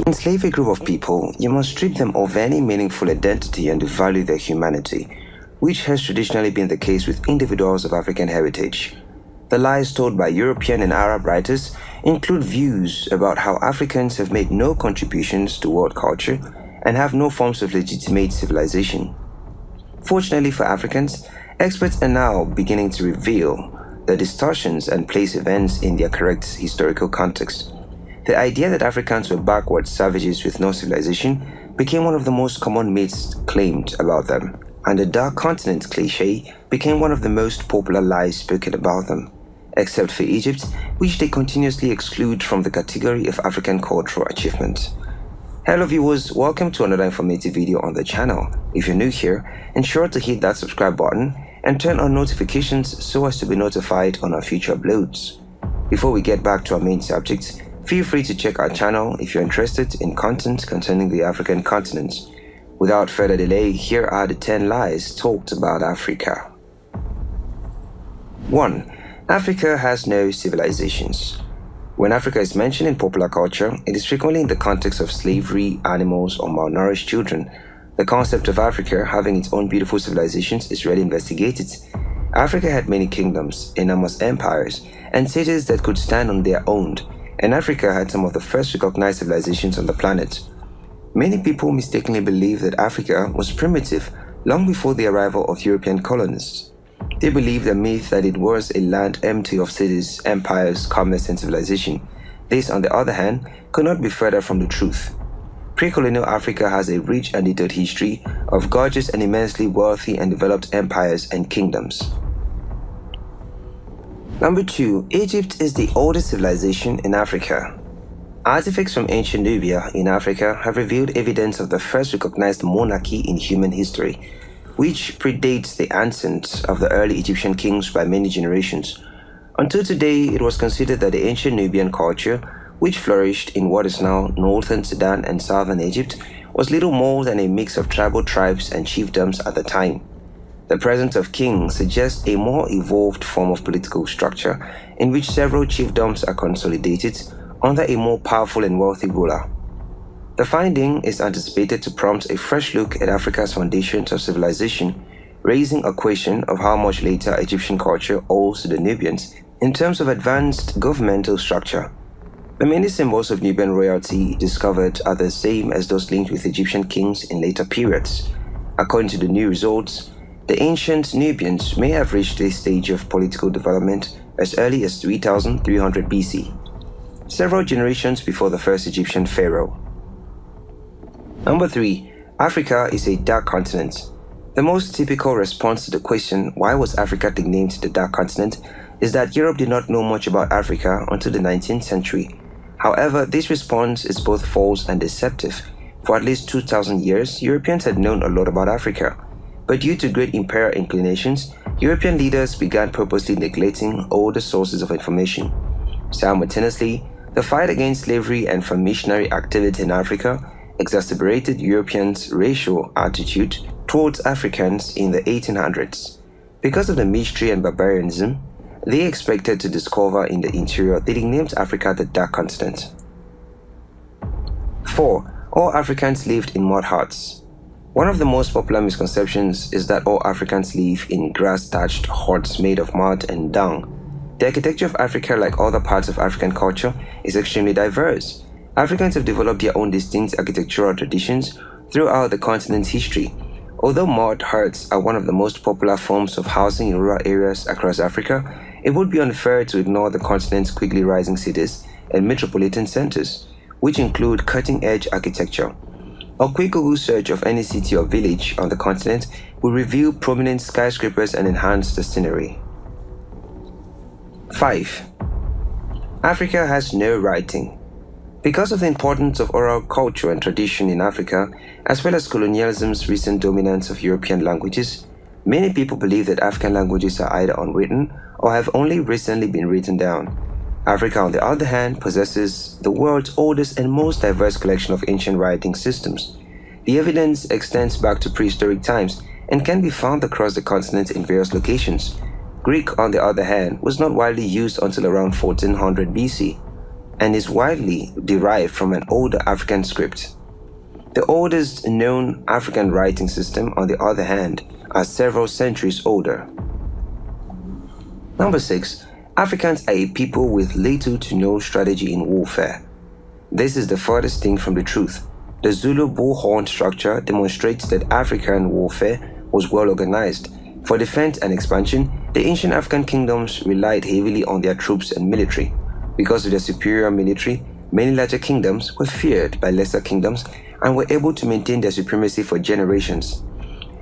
To enslave a group of people, you must strip them of any meaningful identity and devalue their humanity, which has traditionally been the case with individuals of African heritage. The lies told by European and Arab writers include views about how Africans have made no contributions to world culture and have no forms of legitimate civilization. Fortunately for Africans, experts are now beginning to reveal the distortions and place events in their correct historical context. The idea that Africans were backward savages with no civilization became one of the most common myths claimed about them, and the Dark Continent cliché became one of the most popular lies spoken about them, except for Egypt, which they continuously exclude from the category of African cultural achievement. Hello viewers, welcome to another informative video on the channel. If you're new here, ensure to hit that subscribe button and turn on notifications so as to be notified on our future uploads. Before we get back to our main subject, feel free to check our channel if you're interested in content concerning the African continent. Without further delay, here are the 10 lies talked about Africa. 1. Africa has no civilizations. When Africa is mentioned in popular culture, it is frequently in the context of slavery, animals, or malnourished children. The concept of Africa having its own beautiful civilizations is rarely investigated. Africa had many kingdoms, enormous empires, and cities that could stand on their own, and Africa had some of the first recognized civilizations on the planet. Many people mistakenly believe that Africa was primitive long before the arrival of European colonists. They believed the myth that it was a land empty of cities, empires, commerce, and civilization. This, on the other hand, could not be further from the truth. Pre-colonial Africa has a rich and detailed history of gorgeous and immensely wealthy and developed empires and kingdoms. Number 2. Egypt is the oldest civilization in Africa. Artifacts from ancient Nubia in Africa have revealed evidence of the first recognized monarchy in human history, which predates the ascent of the early Egyptian kings by many generations. Until today, it was considered that the ancient Nubian culture, which flourished in what is now northern Sudan and southern Egypt, was little more than a mix of tribal tribes and chiefdoms at the time. The presence of kings suggests a more evolved form of political structure in which several chiefdoms are consolidated under a more powerful and wealthy ruler. The finding is anticipated to prompt a fresh look at Africa's foundations of civilization, raising a question of how much later Egyptian culture owes to the Nubians in terms of advanced governmental structure. The many symbols of Nubian royalty discovered are the same as those linked with Egyptian kings in later periods. According to the new results, the ancient Nubians may have reached a stage of political development as early as 3300 BC, several generations before the first Egyptian pharaoh. Number 3. Africa is a dark continent. The most typical response to the question, why was Africa nicknamed the Dark Continent, is that Europe did not know much about Africa until the 19th century. However, this response is both false and deceptive. For at least 2,000 years, Europeans had known a lot about Africa. But due to great imperial inclinations, European leaders began purposely neglecting all the sources of information. Simultaneously, the fight against slavery and for missionary activity in Africa exacerbated Europeans' racial attitude towards Africans in the 1800s. Because of the mystery and barbarianism they expected to discover in the interior, they named Africa the Dark Continent. 4. All Africans lived in mud huts. One of the most popular misconceptions is that all Africans live in grass-thatched huts made of mud and dung. The architecture of Africa, like other parts of African culture, is extremely diverse. Africans have developed their own distinct architectural traditions throughout the continent's history. Although mud huts are one of the most popular forms of housing in rural areas across Africa, it would be unfair to ignore the continent's quickly rising cities and metropolitan centers, which include cutting-edge architecture. A quick Google search of any city or village on the continent will reveal prominent skyscrapers and enhance the scenery. 5. Africa has no writing. Because of the importance of oral culture and tradition in Africa, as well as colonialism's recent dominance of European languages, many people believe that African languages are either unwritten or have only recently been written down. Africa, on the other hand, possesses the world's oldest and most diverse collection of ancient writing systems. The evidence extends back to prehistoric times and can be found across the continent in various locations. Greek, on the other hand, was not widely used until around 1400 BC. and is widely derived from an older African script. The oldest known African writing system, on the other hand, are several centuries older. Number 6. Africans are a people with little to no strategy in warfare. This is the furthest thing from the truth. The Zulu bullhorn structure demonstrates that African warfare was well organized. For defense and expansion, the ancient African kingdoms relied heavily on their troops and military. Because of their superior military, many larger kingdoms were feared by lesser kingdoms and were able to maintain their supremacy for generations.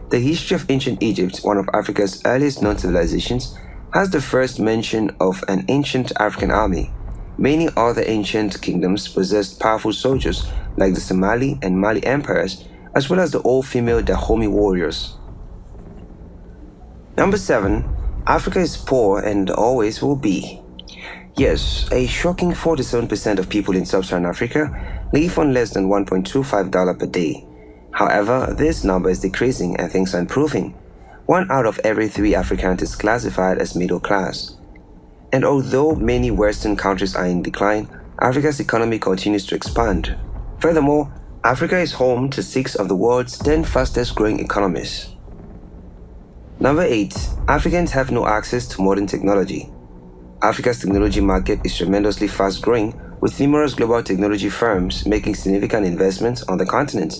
The history of ancient Egypt, one of Africa's earliest known civilizations, has the first mention of an ancient African army. Many other ancient kingdoms possessed powerful soldiers like the Somali and Mali empires, as well as the all-female Dahomey warriors. Number 7. Africa is poor and always will be. Yes, a shocking 47% of people in sub-Saharan Africa live on less than $1.25 per day. However, this number is decreasing and things are improving. 1 out of every 3 Africans is classified as middle class. And although many Western countries are in decline, Africa's economy continues to expand. Furthermore, Africa is home to 6 of the world's 10 fastest growing economies. Number 8. Africans have no access to modern technology. Africa's technology market is tremendously fast growing, with numerous global technology firms making significant investments on the continent.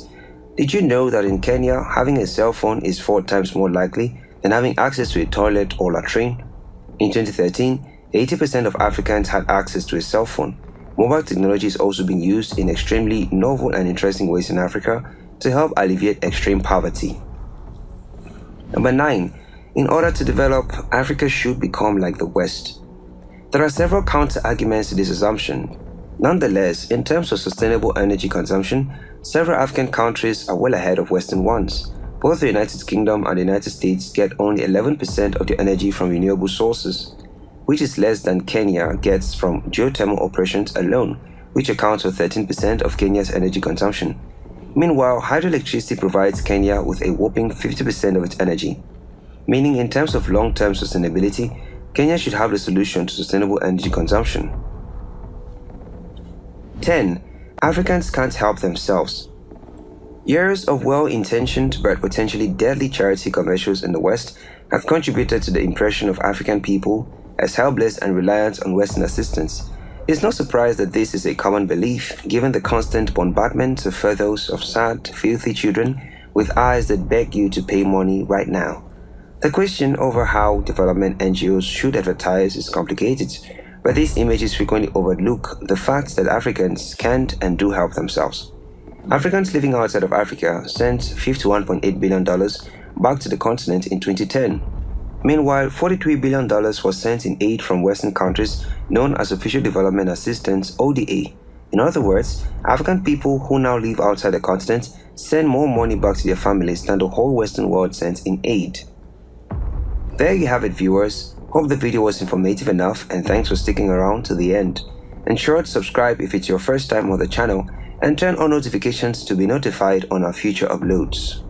Did you know that in Kenya, having a cell phone is 4 times more likely than having access to a toilet or latrine? In 2013, 80% of Africans had access to a cell phone. Mobile technology is also being used in extremely novel and interesting ways in Africa to help alleviate extreme poverty. Number 9. In order to develop, Africa should become like the West. There are several counter-arguments to this assumption. Nonetheless, in terms of sustainable energy consumption, several African countries are well ahead of Western ones. Both the United Kingdom and the United States get only 11% of their energy from renewable sources, which is less than Kenya gets from geothermal operations alone, which accounts for 13% of Kenya's energy consumption. Meanwhile, hydroelectricity provides Kenya with a whopping 50% of its energy. Meaning, in terms of long-term sustainability, Kenya should have the solution to sustainable energy consumption. 10. Africans can't help themselves. Years of well-intentioned but potentially deadly charity commercials in the West have contributed to the impression of African people as helpless and reliant on Western assistance. It's no surprise that this is a common belief, given the constant bombardment of photos of sad, filthy children with eyes that beg you to pay money right now. The question over how development NGOs should advertise is complicated, but these images frequently overlook the fact that Africans can't and do help themselves. Africans living outside of Africa sent $51.8 billion back to the continent in 2010. Meanwhile, $43 billion was sent in aid from Western countries known as Official Development Assistance (ODA). In other words, African people who now live outside the continent send more money back to their families than the whole Western world sent in aid. There you have it, viewers. Hope the video was informative enough, and thanks for sticking around to the end. Ensure to subscribe if it's your first time on the channel and turn on notifications to be notified on our future uploads.